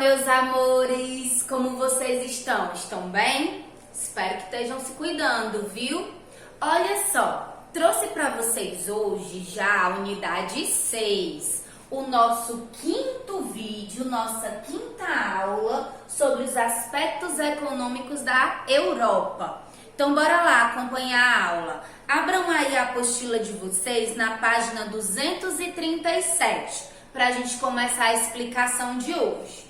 meus amores! Como vocês estão? Estão bem? Espero que estejam se cuidando, viu? Olha só, trouxe para vocês hoje já a unidade 6, o nosso quinto vídeo, nossa quinta aula sobre os aspectos econômicos da Europa. Então, bora lá acompanhar a aula. Abram aí a apostila de vocês na página 237, para a gente começar a explicação de hoje.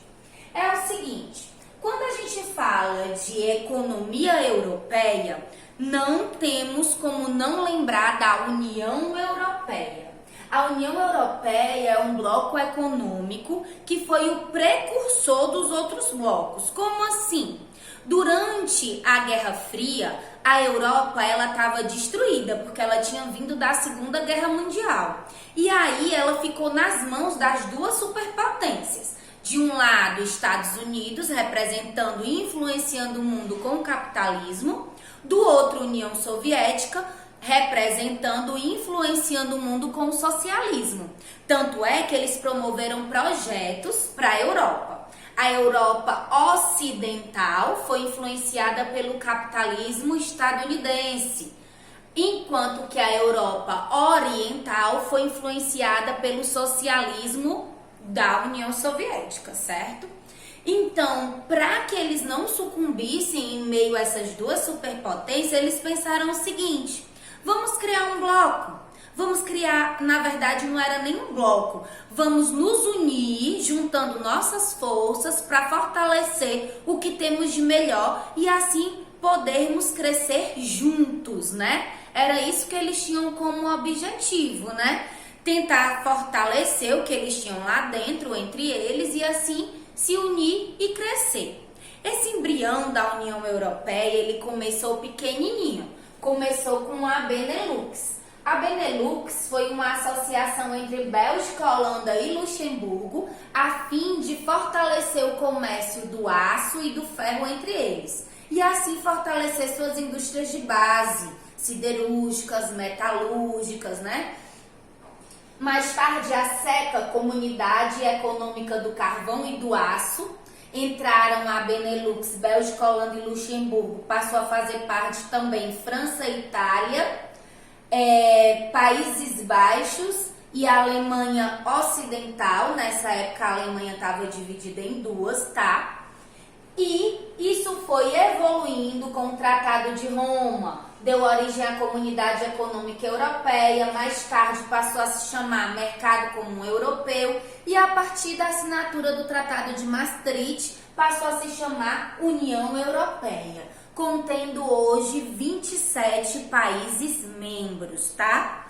É o seguinte, quando a gente fala de economia europeia, não temos como não lembrar da União Europeia. A União Europeia é um bloco econômico que foi o precursor dos outros blocos. Como assim? Durante a Guerra Fria, a Europa estava destruída, porque ela tinha vindo da Segunda Guerra Mundial. E aí ela ficou nas mãos das duas superpotências. De um lado, Estados Unidos, representando e influenciando o mundo com o capitalismo. Do outro, União Soviética, representando e influenciando o mundo com o socialismo. Tanto é que eles promoveram projetos para a Europa. A Europa ocidental foi influenciada pelo capitalismo estadunidense, enquanto que a Europa oriental foi influenciada pelo socialismo da União Soviética, certo? Então, para que eles não sucumbissem em meio a essas duas superpotências, eles pensaram o seguinte: vamos criar um bloco. Vamos criar, na verdade não era nem um bloco, vamos nos unir juntando nossas forças para fortalecer o que temos de melhor e assim podermos crescer juntos, né? Era isso que eles tinham como objetivo, né? Tentar fortalecer o que eles tinham lá dentro entre eles e assim se unir e crescer. Esse embrião da União Europeia, ele começou pequenininho, começou com a Benelux. A Benelux foi uma associação entre Bélgica, Holanda e Luxemburgo, a fim de fortalecer o comércio do aço e do ferro entre eles, e assim fortalecer suas indústrias de base, siderúrgicas, metalúrgicas, né? Mais tarde, a SECA, Comunidade Econômica do Carvão e do Aço, entraram a Benelux, Bélgica, Holanda e Luxemburgo, passou a fazer parte também França e Itália, Países Baixos e a Alemanha Ocidental. Nessa época a Alemanha estava dividida em duas, tá? E isso foi evoluindo com o Tratado de Roma, deu origem à Comunidade Econômica Europeia, mais tarde passou a se chamar Mercado Comum Europeu e a partir da assinatura do Tratado de Maastricht passou a se chamar União Europeia, contendo hoje 27 países membros, tá?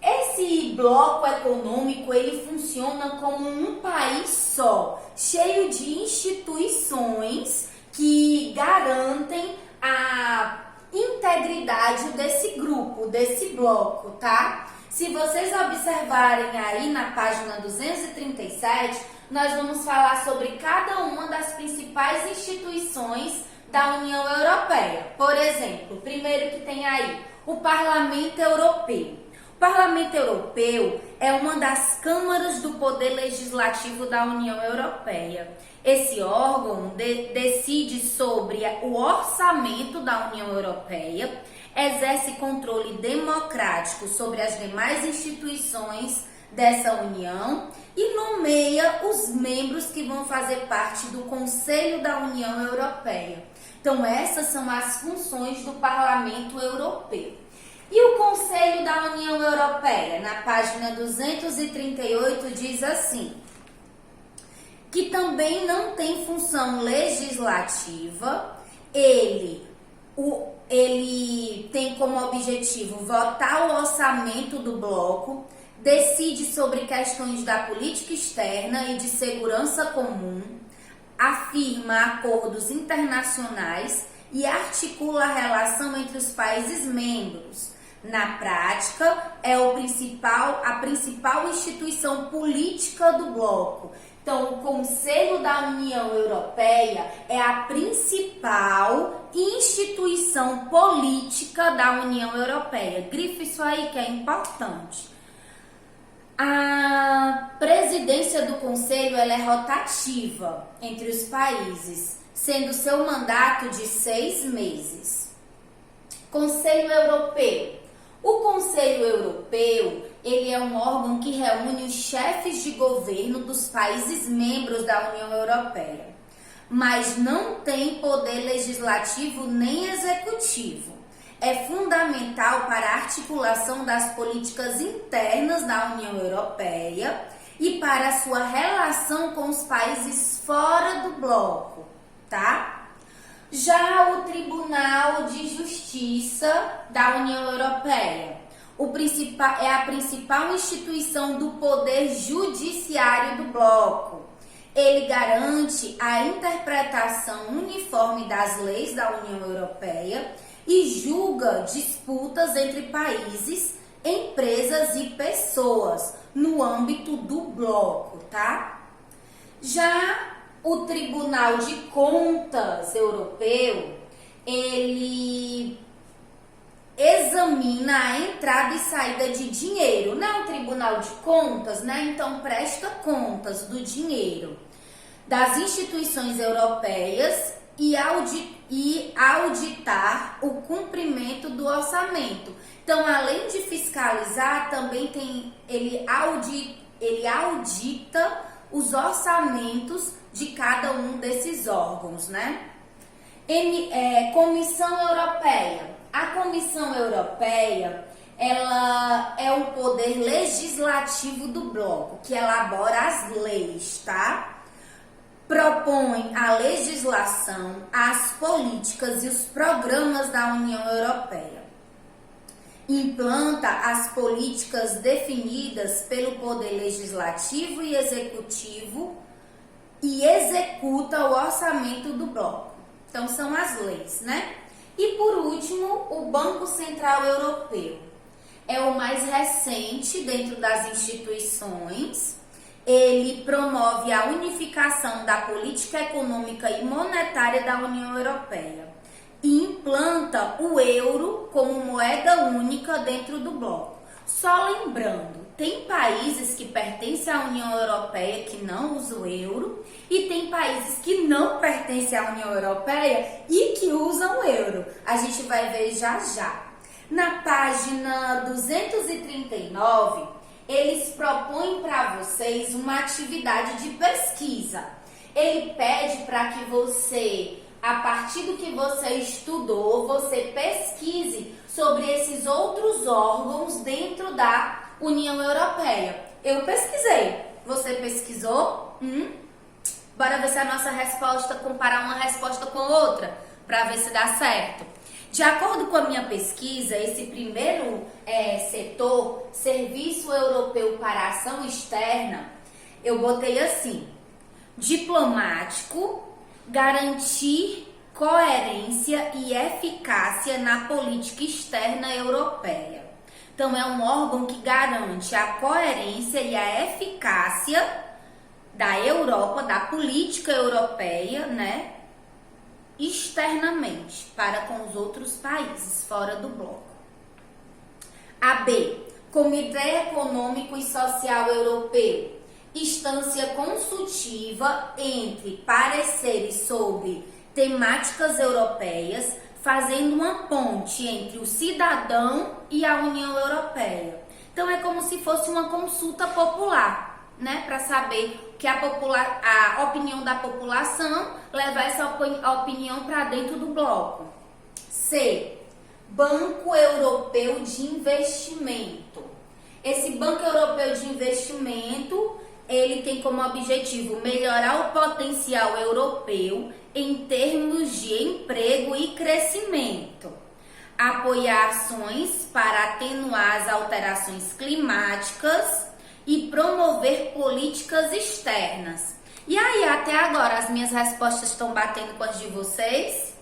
Esse bloco econômico, ele funciona como um país só, cheio de instituições que garantem a integridade desse grupo, desse bloco, tá? Se vocês observarem aí na página 237, nós vamos falar sobre cada uma das principais instituições da União Europeia. Por exemplo, primeiro que tem aí o Parlamento Europeu. O Parlamento Europeu é uma das câmaras do poder legislativo da União Europeia. Esse órgão decide sobre o orçamento da União Europeia, exerce controle democrático sobre as demais instituições dessa União e nomeia os membros que vão fazer parte do Conselho da União Europeia. Então, essas são as funções do Parlamento Europeu. E o Conselho da União Europeia, na página 238, diz assim, que também não tem função legislativa, ele tem como objetivo votar o orçamento do bloco, decide sobre questões da política externa e de segurança comum, afirma acordos internacionais e articula a relação entre os países membros. Na prática, é a principal instituição política do bloco. Então, o Conselho da União Europeia é a principal instituição política da União Europeia. Grifa isso aí que é importante. A presidência presidência do Conselho ela é rotativa entre os países, sendo seu mandato de 6 meses. Conselho Europeu. O Conselho Europeu ele é um órgão que reúne os chefes de governo dos países membros da União Europeia, mas não tem poder legislativo nem executivo. É fundamental para a articulação das políticas internas da União Europeia e para a sua relação com os países fora do bloco, tá? Já o Tribunal de Justiça da União Europeia é a principal instituição do poder judiciário do bloco. Ele garante a interpretação uniforme das leis da União Europeia e julga disputas entre países, empresas e pessoas no âmbito do bloco, tá? Já o Tribunal de Contas Europeu, ele examina a entrada e saída de dinheiro, não é um tribunal de contas, né? Então presta contas do dinheiro das instituições europeias e auditar o cumprimento do orçamento. Então, além de fiscalizar, também ele audita os orçamentos de cada um desses órgãos, né? Comissão Europeia. A Comissão Europeia, ela é o poder legislativo do bloco, que elabora as leis, tá? Propõe a legislação, as políticas e os programas da União Europeia. Implanta as políticas definidas pelo poder legislativo e executivo e executa o orçamento do bloco. Então, são as leis, né? E por último, o Banco Central Europeu. É o mais recente dentro das instituições. Ele promove a unificação da política econômica e monetária da União Europeia e implanta o euro como moeda única dentro do bloco. Só lembrando, tem países que pertencem à União Europeia que não usam o euro e tem países que não pertencem à União Europeia e que usam o euro. A gente vai ver já já. Na página 239, eles propõem para vocês uma atividade de pesquisa. Ele pede para que você, a partir do que você estudou, você pesquise sobre esses outros órgãos dentro da União Europeia. Eu pesquisei. Você pesquisou? Bora ver se a nossa resposta, comparar uma resposta com outra, para ver se dá certo. De acordo com a minha pesquisa, esse primeiro setor, Serviço Europeu para Ação Externa, eu botei assim: diplomático, garantir coerência e eficácia na política externa europeia. Então, é um órgão que garante a coerência e a eficácia da Europa, da política europeia, né? Externamente, para com os outros países fora do bloco. AB, Comitê Econômico e Social Europeu, instância consultiva entre pareceres sobre temáticas europeias, fazendo uma ponte entre o cidadão e a União Europeia. Então é como se fosse uma consulta popular, né, para saber que a opinião da população, levar essa opinião para dentro do bloco. C, Banco Europeu de Investimento. Esse Banco Europeu de Investimento, ele tem como objetivo melhorar o potencial europeu em termos de emprego e crescimento, apoiar ações para atenuar as alterações climáticas e promover políticas externas. E aí, até agora, as minhas respostas estão batendo com as de vocês?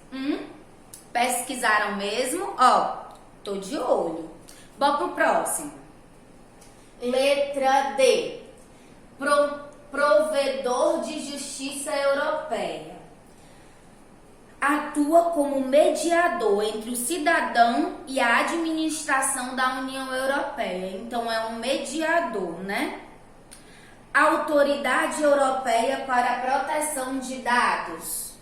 Pesquisaram mesmo? Ó, tô de olho. Bora pro próximo. Letra D. Provedor de Justiça Europeia. Atua como mediador entre o cidadão e a administração da União Europeia. Então, é um mediador, né? Autoridade Europeia para a Proteção de Dados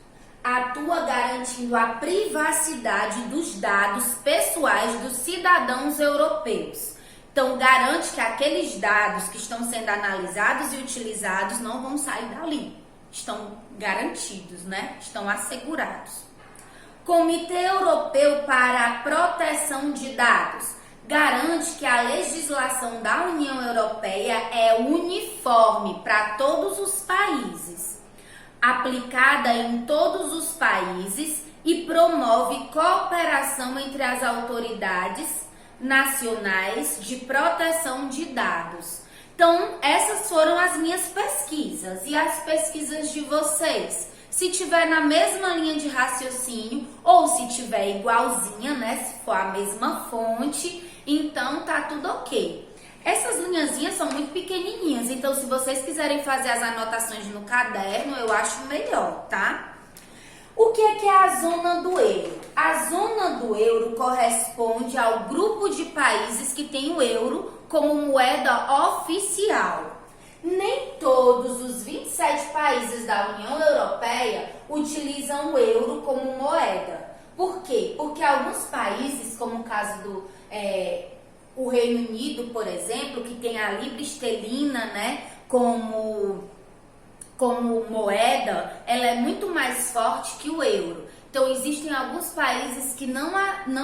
atua garantindo a privacidade dos dados pessoais dos cidadãos europeus. Então, garante que aqueles dados que estão sendo analisados e utilizados não vão sair dali. Estão garantidos, né? Estão assegurados. Comitê Europeu para a Proteção de Dados garante que a legislação da União Europeia é uniforme para todos os países, aplicada em todos os países e promove cooperação entre as autoridades nacionais de proteção de dados. Então, essas foram as minhas pesquisas e as pesquisas de vocês. Se tiver na mesma linha de raciocínio ou se tiver igualzinha, né, se for a mesma fonte, então tá tudo ok. Essas linhazinhas são muito pequenininhas, então se vocês quiserem fazer as anotações no caderno, eu acho melhor, tá? O que é a zona do euro? A zona do euro corresponde ao grupo de países que tem o euro como moeda oficial. Nem todos os 27 países da União Europeia utilizam o euro como moeda. Por quê? Porque alguns países, como o caso do o Reino Unido, por exemplo, que tem a libra esterlina, né, como moeda, ela é muito mais forte que o euro. Então, existem alguns países que não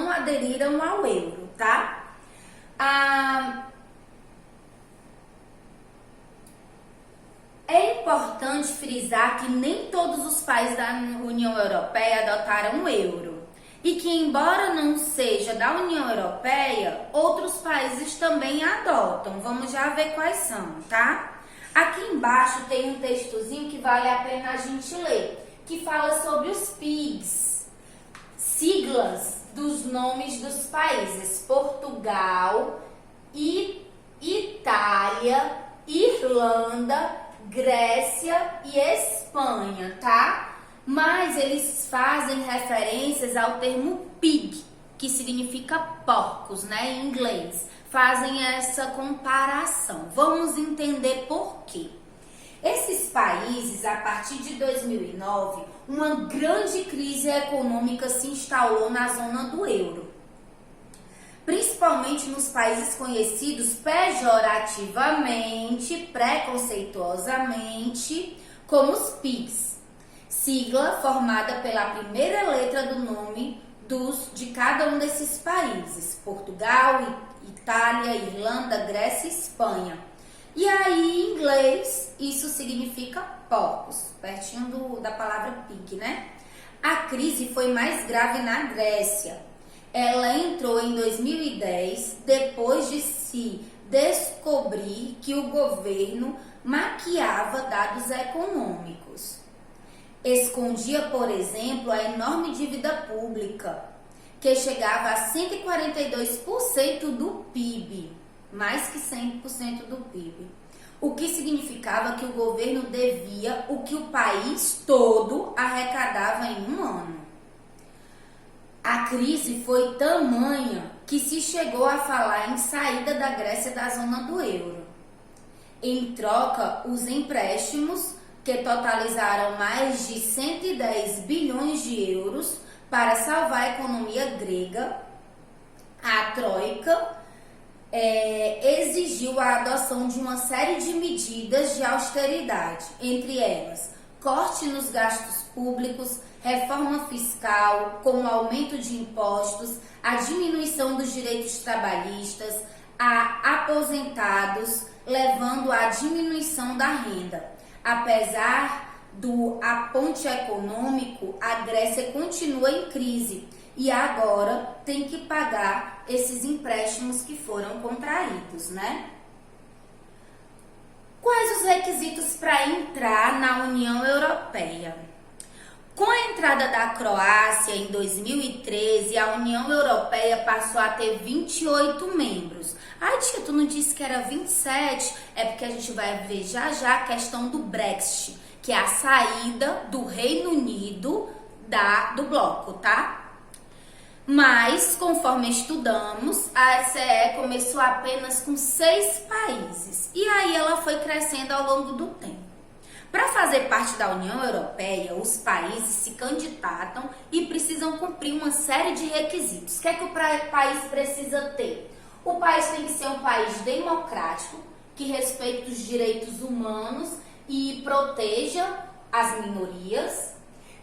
aderiram ao euro, tá? É importante frisar que nem todos os países da União Europeia adotaram o euro e que, embora não seja da União Europeia, outros países também adotam. Vamos já ver quais são, tá? Aqui embaixo tem um textozinho que vale a pena a gente ler, que fala sobre os PIGs, siglas dos nomes dos países: Portugal, Itália, Irlanda, Grécia e Espanha, tá? Mas eles fazem referências ao termo pig, que significa porcos, né, em inglês. Fazem essa comparação. Vamos entender por quê. Esses países, a partir de 2009, uma grande crise econômica se instalou na zona do euro, principalmente nos países conhecidos pejorativamente, preconceituosamente, como os PIGs, sigla formada pela primeira letra do nome de cada um desses países: Portugal, Itália, Irlanda, Grécia e Espanha. E aí, em inglês, isso significa porcos, pertinho da palavra pig, né? A crise foi mais grave na Grécia. Ela entrou em 2010, depois de se descobrir que o governo maquiava dados econômicos. Escondia, por exemplo, a enorme dívida pública, que chegava a 142% do PIB, mais que 100% do PIB. O que significava que o governo devia o que o país todo arrecadava em um ano. A crise foi tamanha que se chegou a falar em saída da Grécia da zona do euro. Em troca, os empréstimos, que totalizaram mais de 110 bilhões de euros para salvar a economia grega, a Troika exigiu a adoção de uma série de medidas de austeridade, entre elas corte nos gastos públicos, reforma fiscal, com aumento de impostos, a diminuição dos direitos trabalhistas, a aposentados, levando à diminuição da renda. Apesar do aponte econômico, a Grécia continua em crise e agora tem que pagar esses empréstimos que foram contraídos, né? Quais os requisitos para entrar na União Europeia? Com a entrada da Croácia em 2013, a União Europeia passou a ter 28 membros. Ai, tia, tu não disse que era 27? É porque a gente vai ver já já a questão do Brexit, que é a saída do Reino Unido do bloco, tá? Mas, conforme estudamos, a SCE começou apenas com 6 países e aí ela foi crescendo ao longo do tempo. Para fazer parte da União Europeia, os países se candidatam e precisam cumprir uma série de requisitos. O que é que o país precisa ter? O país tem que ser um país democrático, que respeite os direitos humanos e proteja as minorias.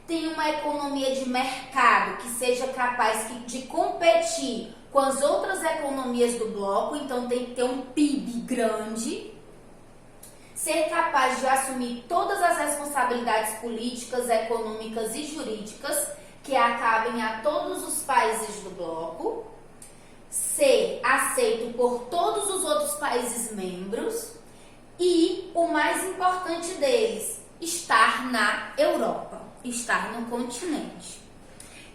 Tem uma economia de mercado que seja capaz de competir com as outras economias do bloco, então tem que ter um PIB grande, ser capaz de assumir todas as responsabilidades políticas, econômicas e jurídicas que acabem a todos os países do bloco, ser aceito por todos os outros países membros e, o mais importante deles, estar na Europa. Estar no continente.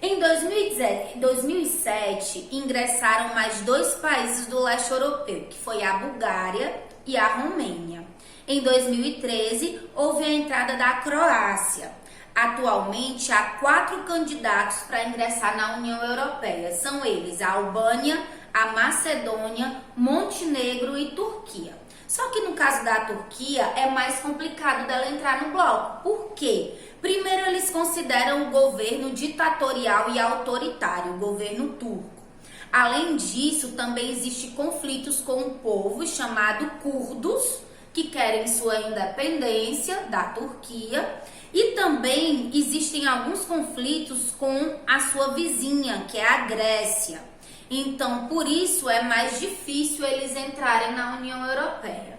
Em 2007, ingressaram mais 2 países do leste europeu, que foi a Bulgária e a Romênia. Em 2013, houve a entrada da Croácia. Atualmente, há 4 candidatos para ingressar na União Europeia. São eles a Albânia, a Macedônia, Montenegro e Turquia. Só que no caso da Turquia, é mais complicado dela entrar no bloco. Por quê? Primeiro, eles consideram o governo ditatorial e autoritário, o governo turco. Além disso, também existem conflitos com um povo chamado curdos, que querem sua independência da Turquia. E também existem alguns conflitos com a sua vizinha, que é a Grécia. Então, por isso, é mais difícil eles entrarem na União Europeia.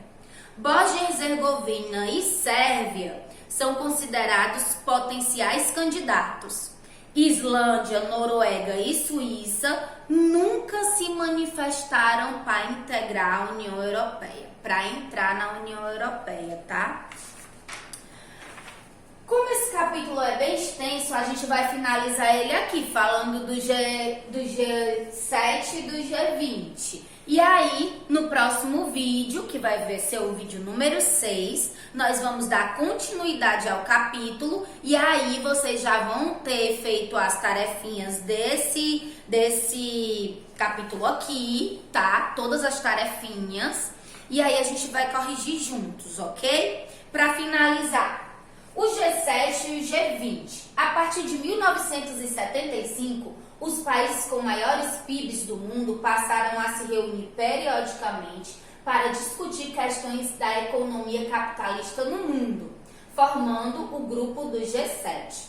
Bósnia e Herzegovina e Sérvia são considerados potenciais candidatos. Islândia, Noruega e Suíça nunca se manifestaram para integrar a União Europeia, para entrar na União Europeia, tá? Como esse capítulo é bem extenso, a gente vai finalizar ele aqui, falando do G7 e do G20. E aí, no próximo vídeo, que vai ser o vídeo número 6, nós vamos dar continuidade ao capítulo e aí vocês já vão ter feito as tarefinhas desse capítulo aqui, tá? Todas as tarefinhas. E aí a gente vai corrigir juntos, ok? Para finalizar, o G7 e o G20. A partir de 1975, os países com maiores PIBs do mundo passaram a se reunir periodicamente para discutir questões da economia capitalista no mundo, formando o grupo do G7.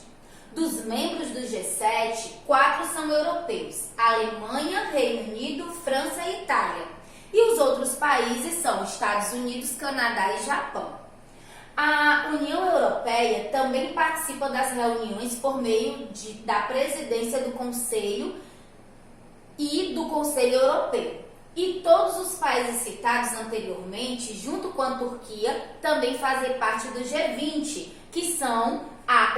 Dos membros do G7, 4 são europeus: Alemanha, Reino Unido, França e Itália. E os outros países são Estados Unidos, Canadá e Japão. A União Europeia também participa das reuniões por meio da presidência do Conselho e do Conselho Europeu. E todos os países citados anteriormente, junto com a Turquia, também fazem parte do G20, que são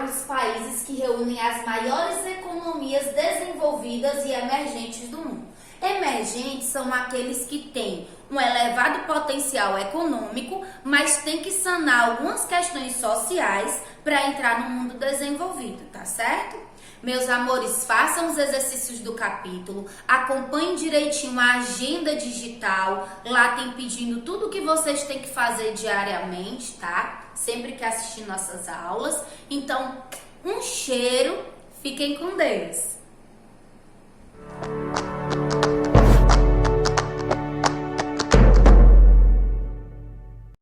os países que reúnem as maiores economias desenvolvidas e emergentes do mundo. Emergentes são aqueles que têm um elevado potencial econômico, mas tem que sanar algumas questões sociais para entrar no mundo desenvolvido, tá certo? Meus amores, façam os exercícios do capítulo, acompanhem direitinho a agenda digital, lá tem pedindo tudo que vocês têm que fazer diariamente, tá? Sempre que assistir nossas aulas. Então, um cheiro, fiquem com Deus!